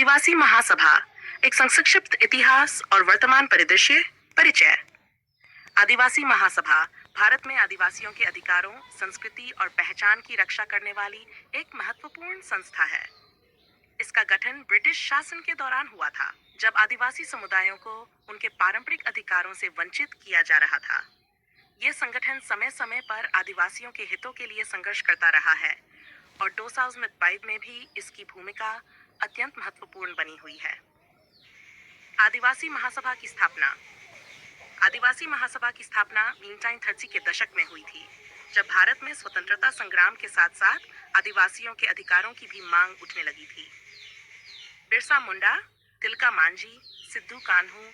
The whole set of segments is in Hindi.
आदिवासी महासभा एक संक्षिप्त इतिहास और वर्तमान परिदृश्य परिचय। आदिवासी महासभा भारत में आदिवासियों के अधिकारों, संस्कृति और पहचान की रक्षा करने वाली एक महत्वपूर्ण संस्था है। इसका गठन ब्रिटिश शासन के दौरान हुआ था, जब आदिवासी समुदायों को उनके पारंपरिक अधिकारों से वंचित किया जा रहा था। यह संगठन समय समय पर आदिवासियों के हितों के लिए संघर्ष करता रहा है और 2005 में भी इसकी भूमिका अत्यंत महत्वपूर्ण बनी हुई है। आदिवासी महासभा की स्थापना। आदिवासी महासभा की स्थापना 1930 के दशक में हुई थी, जब भारत में स्वतंत्रता संग्राम के साथ साथ आदिवासियों के अधिकारों की भी मांग उठने लगी थी। बिरसा मुंडा, तिलका मांझी, सिद्धू कान्हू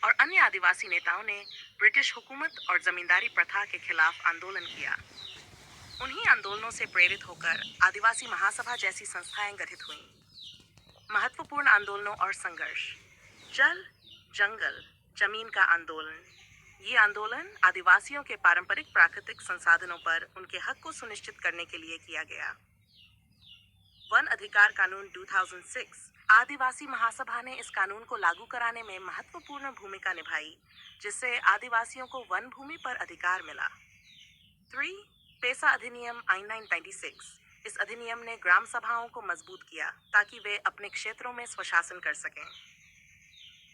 और अन्य आदिवासी नेताओं ने ब्रिटिश हुकूमत और जमींदारी प्रथा के खिलाफ आंदोलन किया। उन्हीं आंदोलनों से प्रेरित होकर आदिवासी महासभा जैसी संस्थाएं गठित हुईं। महत्वपूर्ण आंदोलनों और संघर्ष। जल, जंगल, जमीन का आंदोलन। ये आंदोलन आदिवासियों के पारंपरिक प्राकृतिक संसाधनों पर उनके हक को सुनिश्चित करने के लिए किया गया। वन अधिकार कानून 2006। आदिवासी महासभा ने इस कानून को लागू कराने में महत्वपूर्ण भूमिका निभाई, जिससे आदिवासियों को वन भूमि पर अधिकार मिला। 3. पेसा अधिनियम 1996। इस अधिनियम ने ग्राम सभाओं को मजबूत किया ताकि वे अपने क्षेत्रों में स्वशासन कर सकें।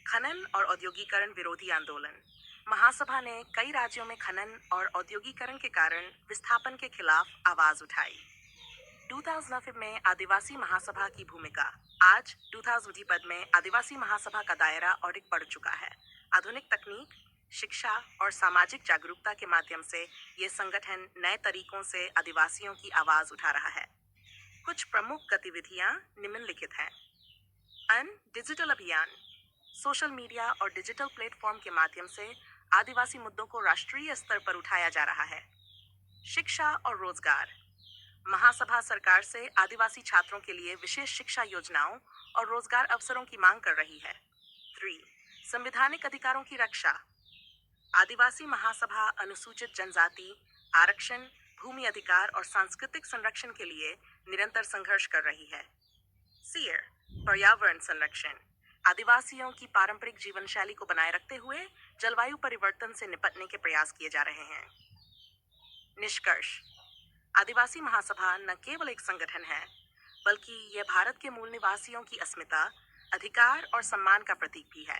खनन और औद्योगिकरण विरोधी आंदोलन। महासभा ने कई राज्यों में खनन और औद्योगिकरण के कारण विस्थापन के खिलाफ आवाज उठाई। 2005 में आदिवासी महासभा की भूमिका। आज 2020 में आदिवासी महासभा का दायरा और बढ़ चुका है। आधुनिक तकनीक, शिक्षा और सामाजिक जागरूकता के माध्यम से ये संगठन नए तरीकों से आदिवासियों की आवाज उठा रहा है। कुछ प्रमुख गतिविधियां निम्नलिखित हैं। डिजिटल अभियान। सोशल मीडिया और डिजिटल प्लेटफॉर्म के माध्यम से आदिवासी मुद्दों को राष्ट्रीय स्तर पर उठाया जा रहा है। शिक्षा और रोजगार। महासभा सरकार से आदिवासी छात्रों के लिए विशेष शिक्षा योजनाओं और रोजगार अवसरों की मांग कर रही है। 3. संवैधानिक अधिकारों की रक्षा। आदिवासी महासभा अनुसूचित जनजाति, आरक्षण, भूमि अधिकार और सांस्कृतिक संरक्षण के लिए निरंतर संघर्ष कर रही है। सीएर, पर्यावरण संरक्षण। आदिवासियों की पारंपरिक जीवन शैली को बनाए रखते हुए जलवायु परिवर्तन से निपटने के प्रयास किए जा रहे हैं। निष्कर्ष। आदिवासी महासभा न केवल एक संगठन है, बल्कि यह भारत के मूल निवासियों की अस्मिता, अधिकार और सम्मान का प्रतीक भी है।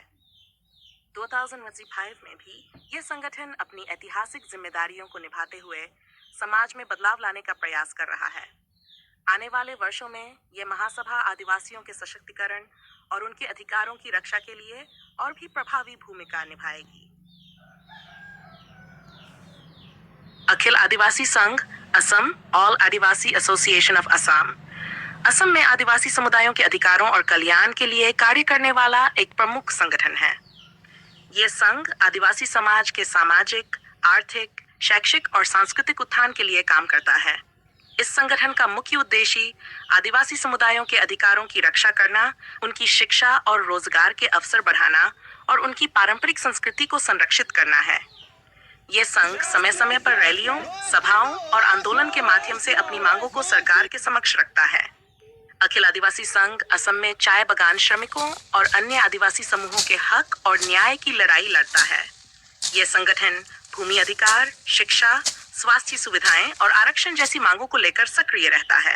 2005 में भी यह संगठन अपनी ऐतिहासिक जिम्मेदारियों को निभाते हुए समाज में बदलाव लाने का प्रयास कर रहा है। आने वाले वर्षों में यह महासभा आदिवासियों के सशक्तिकरण और उनके अधिकारों की रक्षा के लिए और भी प्रभावी भूमिका निभाएगी। अखिल आदिवासी संघ Assam, all Adivasi association of Assam. Assam में आदिवासी समुदायों के अधिकारों और कल्याण के लिए कार्य करने वाला एक प्रमुख संगठन है। ये संघ आदिवासी समाज के सामाजिक, आर्थिक, शैक्षिक और सांस्कृतिक उत्थान के लिए काम करता है। इस संगठन का मुख्य उद्देश्य आदिवासी समुदायों के अधिकारों की रक्षा करना, उनकी शिक्षा और रोजगार के अवसर बढ़ाना और उनकी पारंपरिक संस्कृति को संरक्षित करना है। ये संघ समय समय पर रैलियों, सभाओं और आंदोलन के माध्यम से अपनी मांगों को सरकार के समक्ष रखता है। अखिल आदिवासी संघ असम में चाय बगान श्रमिकों और अन्य आदिवासी समूहों के हक और न्याय की लड़ाई लड़ता है। यह संगठन भूमि अधिकार, शिक्षा, स्वास्थ्य सुविधाएं और आरक्षण जैसी मांगों को लेकर सक्रिय रहता है।